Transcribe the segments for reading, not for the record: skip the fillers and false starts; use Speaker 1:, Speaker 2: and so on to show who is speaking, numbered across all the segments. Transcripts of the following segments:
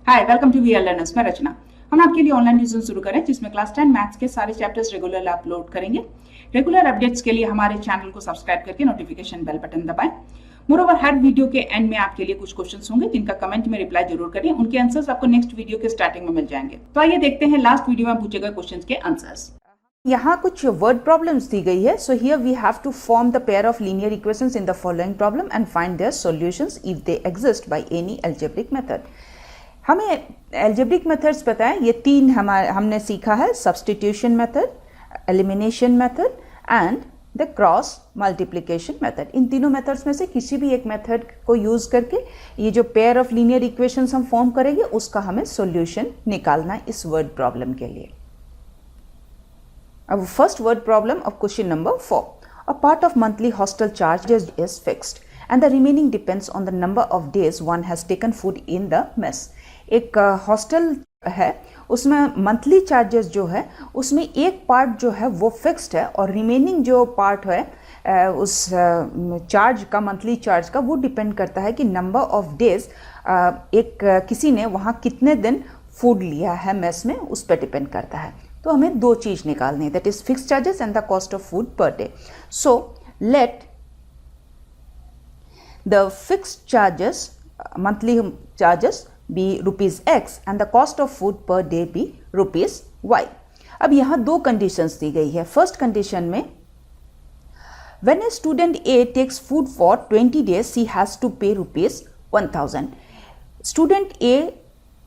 Speaker 1: Hi welcome to VRLearners। मैं रचना। हम आपके लिए ऑनलाइन ट्यूशन शुरू करें जिसमें क्लास 10 मैथ्स के सारे चैप्टर्स रेगुलर अपलोड करेंगे। रेगुलर अपडेट्स के लिए हमारे चैनल को सब्सक्राइब करके नोटिफिकेशन बेल बटन दबाएं। मोरोवर हर वीडियो के एंड में आपके लिए कुछ क्वेश्चंस होंगे जिनका कमेंट में रिप्लाई जरूर करें। उनके आंसर्स आपको नेक्स्ट वीडियो के स्टार्टिंग में मिल जाएंगे। तो आइए देखते हैं लास्ट वीडियो में पूछे गए क्वेश्चंस के आंसर्स।
Speaker 2: यहाँ कुछ वर्ड प्रॉब्लम्स दी गई है. So here we have to form the pair of linear equations in the following problem and find their solutions if they exist by any algebraic method. हमें अलजेब्रिक मेथड्स पता है, ये तीन हमने सीखा है: substitution method, elimination method and the cross multiplication method. इन तीनों मेथड्स में से किसी भी एक मेथड को यूज करके ये जो पेयर ऑफ लीनियर इक्वेशंस हम फॉर्म करेंगे उसका हमें सॉल्यूशन निकालना है इस वर्ड प्रॉब्लम के लिए. Our first word problem of question number 4. A part of monthly hostel charges is fixed and the remaining depends on the number of days one has taken food in the mess. एक hostel है, उसमें monthly charges जो है उसमें एक part जो है वो फिक्स्ड है और रिमेनिंग जो पार्ट है उस चार्ज का, मंथली चार्ज का, वो डिपेंड करता है कि नंबर ऑफ डेज किसी ने वहाँ कितने दिन फूड लिया है मेस में, उस पर डिपेंड करता है. तो हमें दो चीज निकालनी है, that is fixed charges and the cost of food per day. So let the fixed charges, monthly charges be rupees X and the cost of food per day be rupees Y. अब यहाँ दो conditions दी गई है. First condition में when a student A takes food for 20 days he has to pay rupees 1000. Student A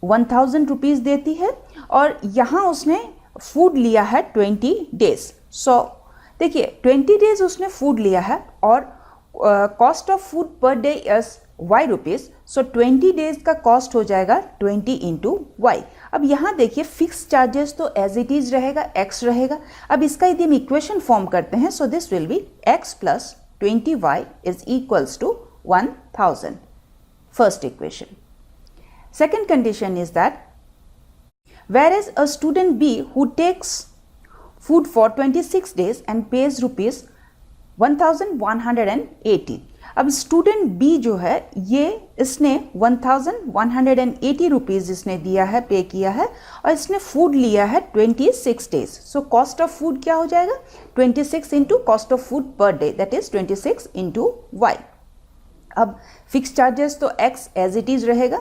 Speaker 2: 1000 rupees देती है और यहाँ उसने फूड लिया है 20 डेज. सो देखिए 20 डेज उसने फूड लिया है और cost of food per day is Y rupees. So 20 days का कॉस्ट हो जाएगा 20 इंटू वाई. अब यहाँ देखिए फिक्स चार्जेस तो एज इट इज रहेगा, x रहेगा. अब इसका यदि हम इक्वेशन फॉर्म करते हैं so this will be x plus 20y is equals to 1000. First equation. Second condition is that whereas a student B who takes food for 26 days and pays rupees 1180. अब student B जो है ये इसने 1180 rupees इसने दिया है, पे किया है और इसने फूड लिया है 26 days. So cost of food क्या हो जाएगा? 26 into cost of food per day, that is 26 into y. अब फिक्स चार्जेस तो x एज इट इज रहेगा.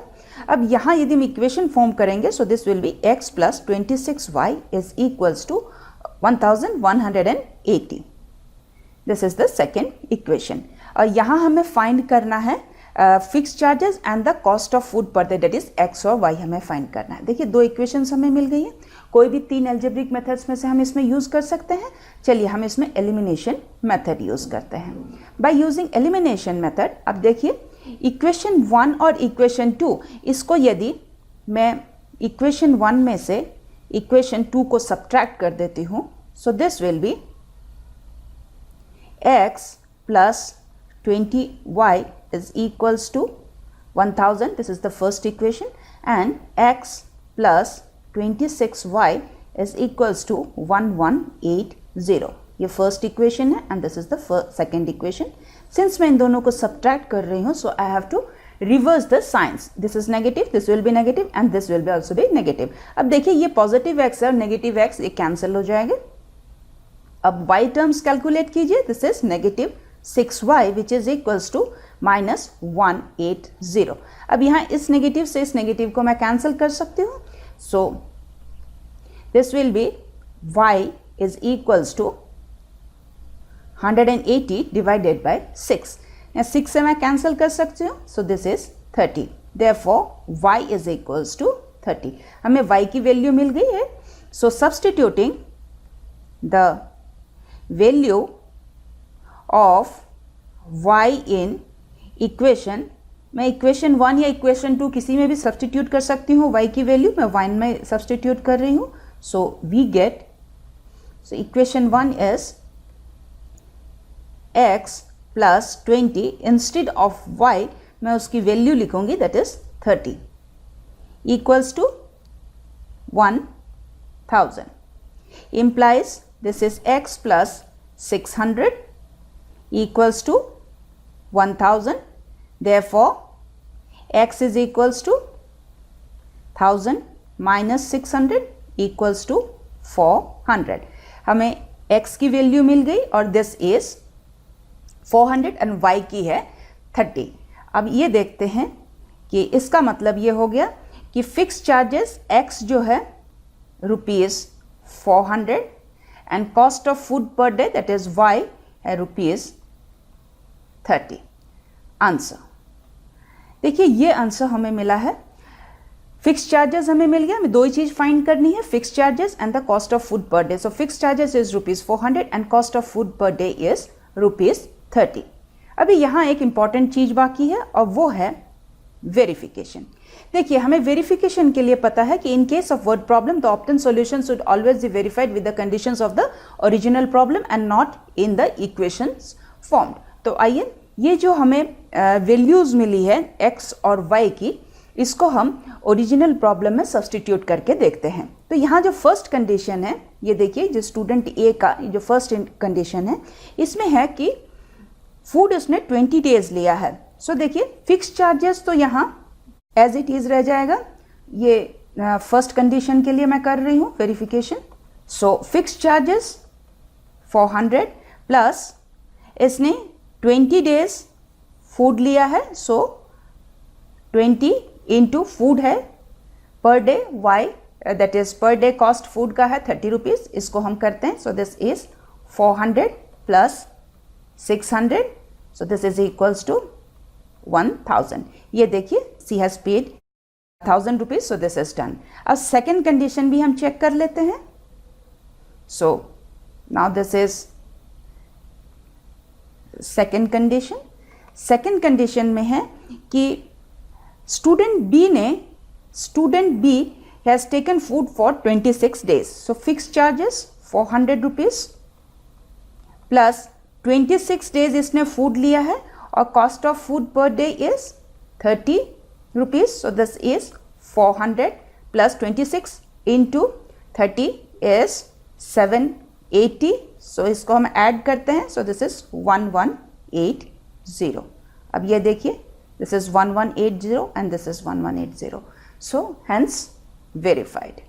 Speaker 2: अब यहाँ यदि हम इक्वेशन फॉर्म करेंगे so this will be x plus 26y is equals to 1180. This is the second equation. और यहाँ हमें फाइंड करना है fix charges and the cost of food per day, that is x और y हमें find करना है. देखिए दो इक्वेशंस हमें मिल गई हैं. कोई भी तीन अलजेब्रिक मेथड्स में से हम इसमें यूज़ कर सकते हैं. चलिए हम इसमें एलिमिनेशन मेथड यूज़ करते हैं. बाय यूजिंग एलिमिनेशन मेथड, अब देखिए इक्वेशन 1 और इक्वेशन 2, इसको यदि मैं इक्वेशन 1 में से इक्वेशन 2 को सब्ट्रैक्ट कर देती हूँ सो this will be x plus 20y is equals to 1000. This is the first equation. And x plus 26y is equals to 1180. ये फर्स्ट इक्वेशन है and this is the second equation. Since मैं इन दोनों को subtract कर रही हूँ so I have to reverse the signs. This is negative, this will be negative and this will be also be negative. अब देखिए ये पॉजिटिव x है और नेगेटिव x ये कैंसिल हो जाएंगे. अब y टर्म्स कैलकुलेट कीजिए. This is negative 6y which is equals to minus 180. अब यहाँ इस नेगेटिव से इस नेगेटिव को मैं कैंसिल कर सकती हूँ. सो this will B y is equals to 180 divided by 6. या 6 से मैं कैंसिल कर सकती हूँ. सो this is 30. Therefore y is equals to 30. हमें y की वैल्यू मिल गई है. So substituting the value of y in equation, मैं इक्वेशन 1 या इक्वेशन 2 किसी में भी सब्सटीट्यूट कर सकती हूँ. y की वैल्यू मैं 1 में सब्सटीट्यूट कर रही हूँ. So we get, so equation 1 is x plus 20. Instead of y मैं उसकी वैल्यू लिखूंगी that is 30 equals to 1000. implies this is x plus 600 equals to 1000. Therefore, x is equals to 1000 minus 600 equals to 400। हमें x की value मिल गई और this is 400 and y की है 30। अब ये देखते हैं कि इसका मतलब ये हो गया कि फिक्स चार्जेस x जो है ₹400 and cost of food per day that is y है ₹30। आंसर देखिए, ये आंसर हमें मिला है। फिक्स चार्जेस हमें मिल गया, हमें दो ही चीज फाइंड करनी है, fix charges and the cost of food per day. So fix charges is ₹400 and cost of food per day is ₹30। अभी यहाँ एक इंपॉर्टेंट चीज बाकी है और वो है वेरिफिकेशन। देखिए, हमें वेरिफिकेशन के लिए पता है कि in case of word problem the obtained solution should always be verified with the conditions of the original problem and not in the equations formed. तो आइए, ये जो हमें वैल्यूज मिली है x और y की, इसको हम ओरिजिनल प्रॉब्लम में सब्सटीट्यूट करके देखते हैं। तो यहाँ जो फर्स्ट कंडीशन है, ये देखिए, जो स्टूडेंट ए का जो फर्स्ट कंडीशन है, इसमें है कि फूड उसने 20 डेज लिया है। सो देखिए, फिक्स चार्जेस तो यहाँ एज इट इज रह जाएगा। ये फर्स्ट कंडीशन के लिए मैं कर रही हूँ verification. So fix charges 400 plus इसने 20 डेज फूड लिया है, सो 20 इंटू फूड है per day y, that is per day cost food का है ₹30। इसको हम करते हैं। So this is 400 plus 600, so this is equals to 1000। ये देखिए, she has paid ₹1000, so this is done. अब सेकेंड कंडीशन भी हम चेक कर लेते हैं। So now this is second condition. Second condition में है कि student B has taken food for 26 days. So fix charges ₹400 plus 26 days इसने फूड लिया है और cost of food per day is ₹30। So this is 400 plus 26 into 30 is 780। सो इसको हम add करते हैं। So this is 1180। अब ये देखिए, this is 1180 and this is 1180। So hence verified.